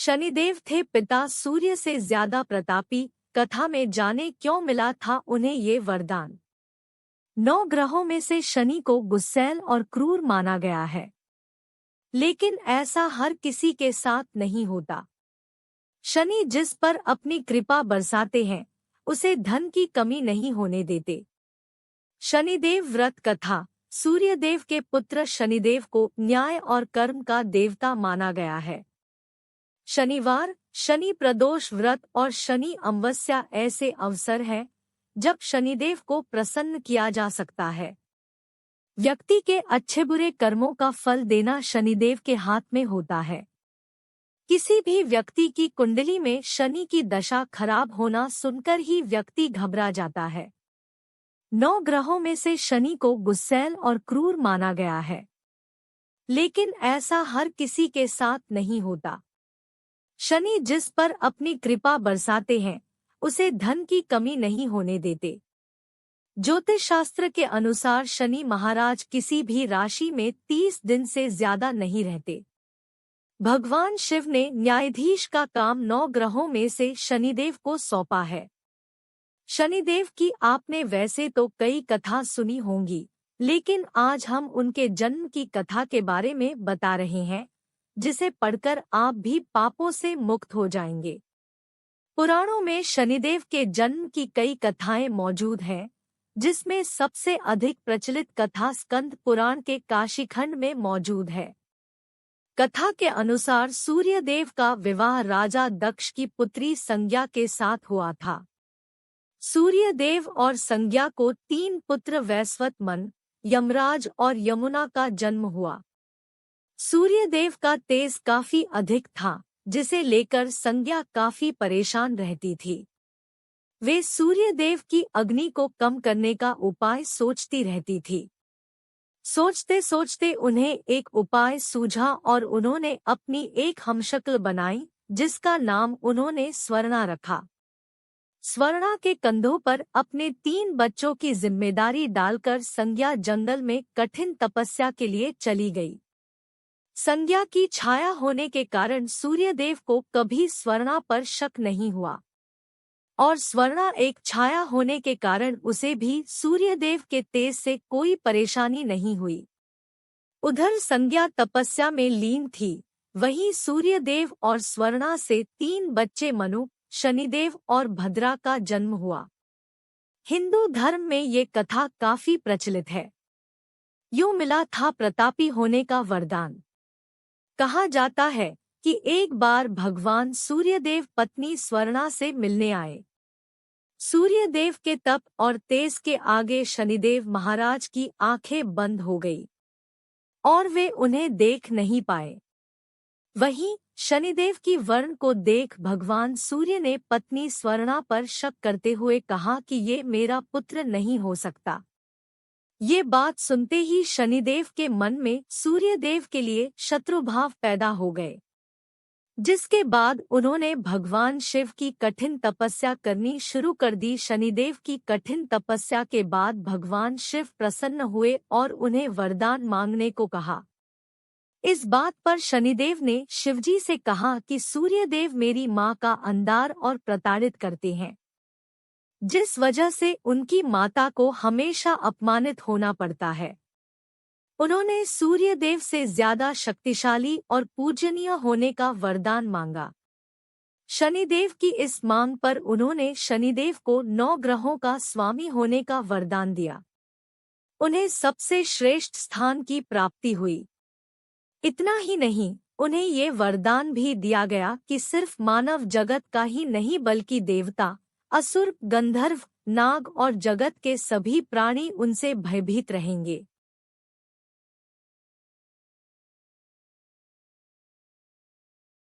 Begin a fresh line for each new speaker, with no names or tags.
शनिदेव थे पिता सूर्य से ज्यादा प्रतापी। कथा में जाने क्यों मिला था उन्हें ये वरदान। 9 ग्रहों में से शनि को गुस्सैल और क्रूर माना गया है, लेकिन ऐसा हर किसी के साथ नहीं होता। शनि जिस पर अपनी कृपा बरसाते हैं उसे धन की कमी नहीं होने देते। शनिदेव व्रत कथा। सूर्यदेव के पुत्र शनिदेव को न्याय और कर्म का देवता माना गया है। शनिवार, शनि प्रदोष व्रत और शनि अमावस्या ऐसे अवसर हैं जब शनिदेव को प्रसन्न किया जा सकता है। व्यक्ति के अच्छे बुरे कर्मों का फल देना शनिदेव के हाथ में होता है। किसी भी व्यक्ति की कुंडली में शनि की दशा खराब होना सुनकर ही व्यक्ति घबरा जाता है। 9 ग्रहों में से शनि को गुस्सैल और क्रूर माना गया है, लेकिन ऐसा हर किसी के साथ नहीं होता। शनि जिस पर अपनी कृपा बरसाते हैं उसे धन की कमी नहीं होने देते। ज्योतिष शास्त्र के अनुसार शनि महाराज किसी भी राशि में 30 दिन से ज्यादा नहीं रहते। भगवान शिव ने न्यायाधीश का काम 9 ग्रहों में से शनिदेव को सौंपा है। शनिदेव की आपने वैसे तो कई कथा सुनी होंगी, लेकिन आज हम उनके जन्म की कथा के बारे में बता रहे हैं, जिसे पढ़कर आप भी पापों से मुक्त हो जाएंगे। पुराणों में शनिदेव के जन्म की कई कथाएं मौजूद हैं, जिसमें सबसे अधिक प्रचलित कथा स्कंद पुराण के काशीखंड में मौजूद है। कथा के अनुसार सूर्यदेव का विवाह राजा दक्ष की पुत्री संज्ञा के साथ हुआ था। सूर्यदेव और संज्ञा को 3 पुत्र वैश्वत मन, यमराज और यमुना का जन्म हुआ। सूर्यदेव का तेज काफी अधिक था, जिसे लेकर संज्ञा काफी परेशान रहती थी। वे सूर्यदेव की अग्नि को कम करने का उपाय सोचती रहती थी। सोचते सोचते उन्हें एक उपाय सूझा और उन्होंने अपनी एक हमशक्ल बनाई, जिसका नाम उन्होंने स्वर्णा रखा। स्वर्णा के कंधों पर अपने 3 बच्चों की जिम्मेदारी डालकर संज्ञा जंगल में कठिन तपस्या के लिए चली गई। संज्ञा की छाया होने के कारण सूर्यदेव को कभी स्वर्णा पर शक नहीं हुआ, और स्वर्णा एक छाया होने के कारण उसे भी सूर्यदेव के तेज से कोई परेशानी नहीं हुई। उधर संज्ञा तपस्या में लीन थी, वहीं सूर्यदेव और स्वर्णा से 3 बच्चे मनु, शनिदेव और भद्रा का जन्म हुआ। हिंदू धर्म में ये कथा काफी प्रचलित है। यूं मिला था प्रतापी होने का वरदान। कहा जाता है कि एक बार भगवान सूर्यदेव पत्नी स्वर्णा से मिलने आए। सूर्यदेव के तप और तेज के आगे शनिदेव महाराज की आंखें बंद हो गई और वे उन्हें देख नहीं पाए। वहीं शनिदेव की वर्ण को देख भगवान सूर्य ने पत्नी स्वर्णा पर शक करते हुए कहा कि ये मेरा पुत्र नहीं हो सकता। ये बात सुनते ही शनिदेव के मन में सूर्यदेव के लिए शत्रुभाव पैदा हो गए, जिसके बाद उन्होंने भगवान शिव की कठिन तपस्या करनी शुरू कर दी। शनिदेव की कठिन तपस्या के बाद भगवान शिव प्रसन्न हुए और उन्हें वरदान मांगने को कहा। इस बात पर शनिदेव ने शिवजी से कहा कि सूर्यदेव मेरी मां का अंधार और प्रताड़ित करते हैं, जिस वजह से उनकी माता को हमेशा अपमानित होना पड़ता है। उन्होंने सूर्यदेव से ज्यादा शक्तिशाली और पूजनीय होने का वरदान मांगा। शनिदेव की इस मांग पर उन्होंने शनिदेव को 9 ग्रहों का स्वामी होने का वरदान दिया। उन्हें सबसे श्रेष्ठ स्थान की प्राप्ति हुई। इतना ही नहीं, उन्हें ये वरदान भी दिया गया कि सिर्फ मानव जगत का ही नहीं बल्कि देवता, असुर, गंधर्व, नाग और जगत के सभी प्राणी उनसे भयभीत रहेंगे।